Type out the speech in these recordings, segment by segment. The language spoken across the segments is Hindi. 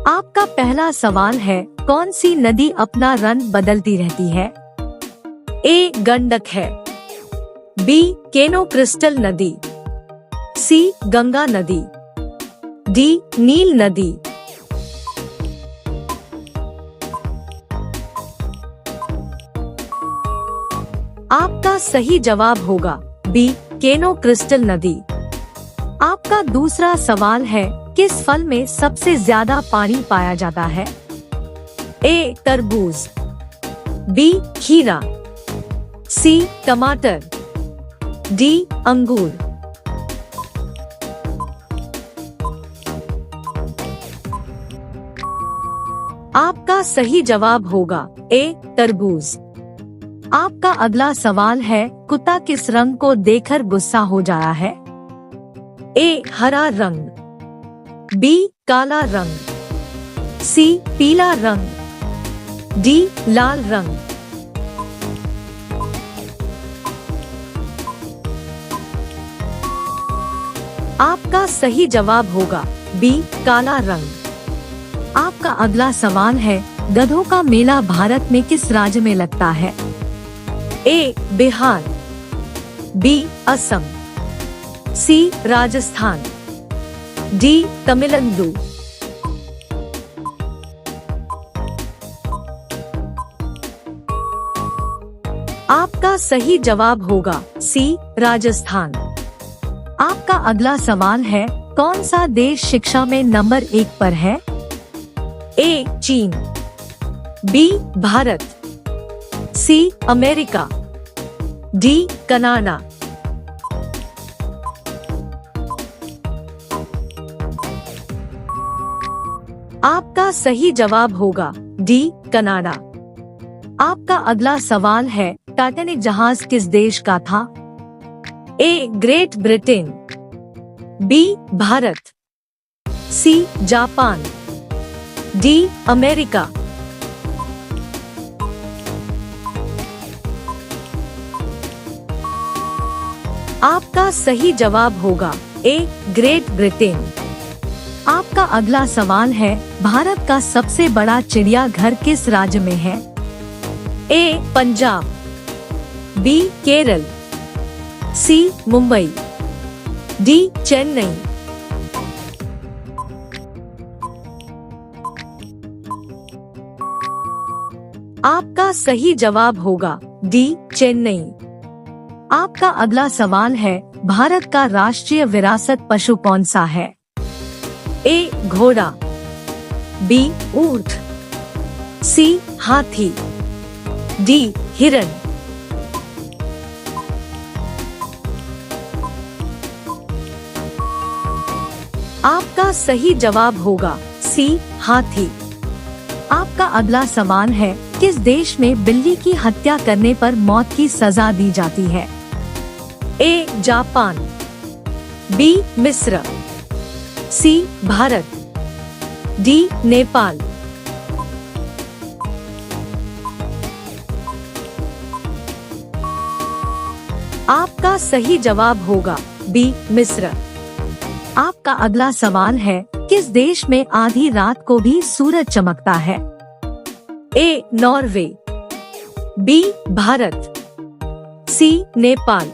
आपका पहला सवाल है, कौन सी नदी अपना रंग बदलती रहती है? ए गंडक है, बी केनो क्रिस्टल नदी, सी गंगा नदी, डी नील नदी। आपका सही जवाब होगा बी केनो क्रिस्टल नदी। आपका दूसरा सवाल है, किस फल में सबसे ज्यादा पानी पाया जाता है? ए तरबूज, बी खीरा, सी टमाटर, डी अंगूर। आपका सही जवाब होगा ए तरबूज। आपका अगला सवाल है, कुत्ता किस रंग को देखकर गुस्सा हो जाता है? ए हरा रंग, बी काला रंग, सी पीला रंग, डी लाल रंग। आपका सही जवाब होगा बी काला रंग। आपका अगला सवाल है, गधों का मेला भारत में किस राज्य में लगता है? ए बिहार, बी असम, सी राजस्थान, डी तमिलनाडु। आपका सही जवाब होगा सी राजस्थान। आपका अगला सवाल है, कौन सा देश शिक्षा में नंबर 1 पर है? ए चीन, B Bharat, C America, D Canada. आपका सही जवाब होगा डी कनाडा। आपका अगला सवाल है, टाइटैनिक जहाज किस देश का था? A Great Britain, B Bharat, C Japan, D America. आपका सही जवाब होगा ए ग्रेट ब्रिटेन। आपका अगला सवाल है, भारत का सबसे बड़ा चिड़ियाघर किस राज्य में है? ए पंजाब, बी केरल, सी मुंबई, डी चेन्नई। आपका सही जवाब होगा डी चेन्नई। आपका अगला सवाल है, भारत का राष्ट्रीय विरासत पशु कौन सा है? ए घोड़ा, बी ऊंट, सी हाथी, डी हिरण। आपका सही जवाब होगा सी हाथी। आपका अगला सवाल है, किस देश में बिल्ली की हत्या करने पर मौत की सजा दी जाती है? ए जापान, बी मिस्र, सी भारत, डी नेपाल। आपका सही जवाब होगा बी मिस्र। आपका अगला सवाल है, किस देश में आधी रात को भी सूरज चमकता है? A Norway, B Bharat, C Nepal,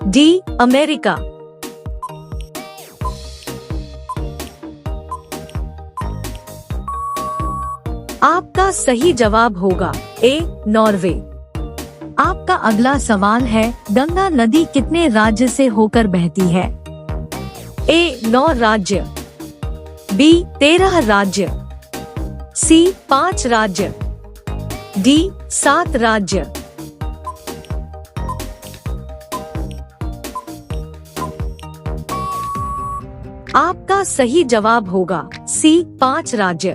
D America. आपका सही जवाब होगा ए नॉर्वे। आपका अगला सवाल है, गंगा नदी कितने राज्य से होकर बहती है? ए 9 राज्य, बी 13 राज्य, सी 5 राज्य, डी 7 राज्य। आपका सही जवाब होगा सी 5 राज्य।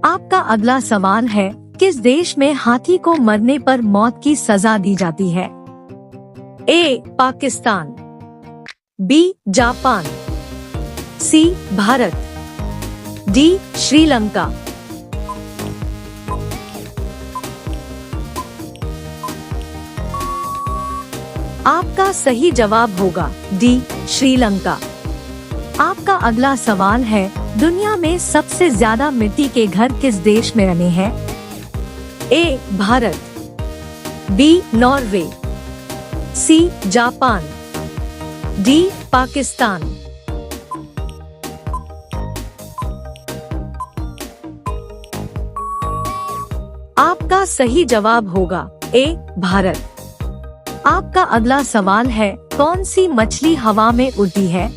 आपका अगला सवाल है, किस देश में हाथी को मरने पर मौत की सजा दी जाती है? ए पाकिस्तान, बी जापान, सी भारत, डी श्रीलंका। आपका सही जवाब होगा डी श्रीलंका। आपका अगला सवाल है, दुनिया में सबसे ज्यादा मिट्टी के घर किस देश में बने हैं? A Bharat, B Norway, C Japan, D Pakistan. आपका सही जवाब होगा ए भारत। आपका अगला सवाल है, कौन सी मछली हवा में उड़ती है?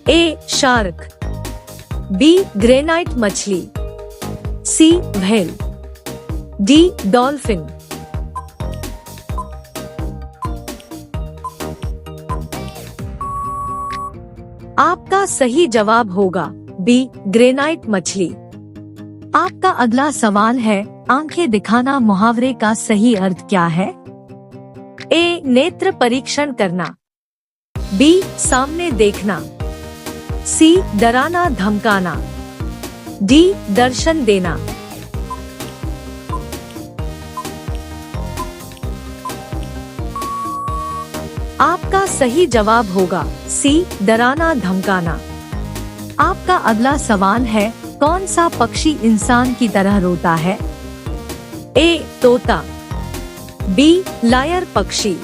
ए शार्क, बी ग्रेनाइट मछली, सी व्हेल, डी डॉल्फिन। आपका सही जवाब होगा बी ग्रेनाइट मछली। आपका अगला सवाल है, आंखें दिखाना मुहावरे का सही अर्थ क्या है? ए नेत्र परीक्षण करना, बी सामने देखना, सी डराना धमकाना, डी दर्शन देना। आपका सही जवाब होगा सी डराना धमकाना। आपका अगला सवाल है, कौन सा पक्षी इंसान की तरह रोता है? ए तोता, बी लायर पक्षी,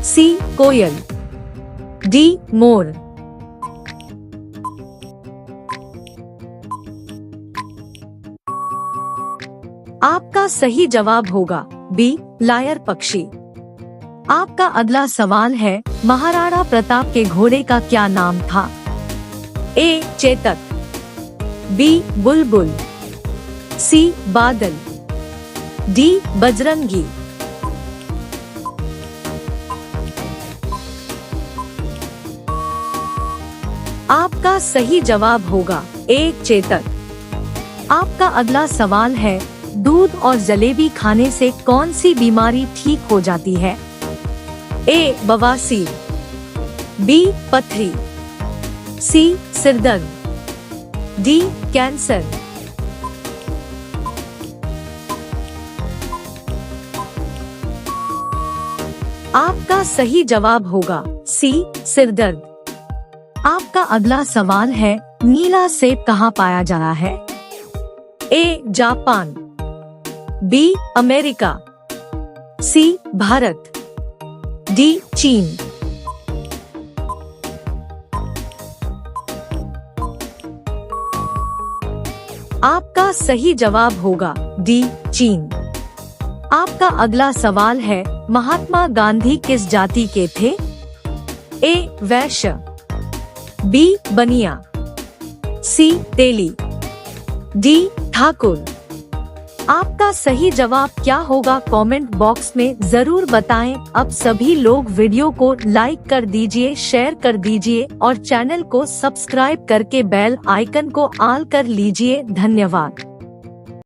सी कोयल, डी मोर। आपका सही जवाब होगा बी लायर पक्षी। आपका अगला सवाल है, महाराणा प्रताप के घोड़े का क्या नाम था? ए चेतक, बी बुलबुल, सी बादल, डी बजरंगी। आपका सही जवाब होगा ए चेतक। आपका अगला सवाल है, दूध और जलेबी खाने से कौन सी बीमारी ठीक हो जाती है? ए बवासीर, बी पथरी, सी सिरदर्द, डी कैंसर। आपका सही जवाब होगा सी सिरदर्द। आपका अगला सवाल है, नीला सेब कहाँ पाया जा रहा है? A Japan, B America, C Bharat, D चीन। आपका सही जवाब होगा डी चीन। आपका अगला सवाल है, महात्मा गांधी किस जाति के थे? ए वैश्य, बी बनिया, सी तेली, डी ठाकुर। आपका सही जवाब क्या होगा कमेंट बॉक्स में जरूर बताएं। अब सभी लोग वीडियो को लाइक कर दीजिए, शेयर कर दीजिए और चैनल को सब्सक्राइब करके बेल आइकन को ऑल कर लीजिए। धन्यवाद।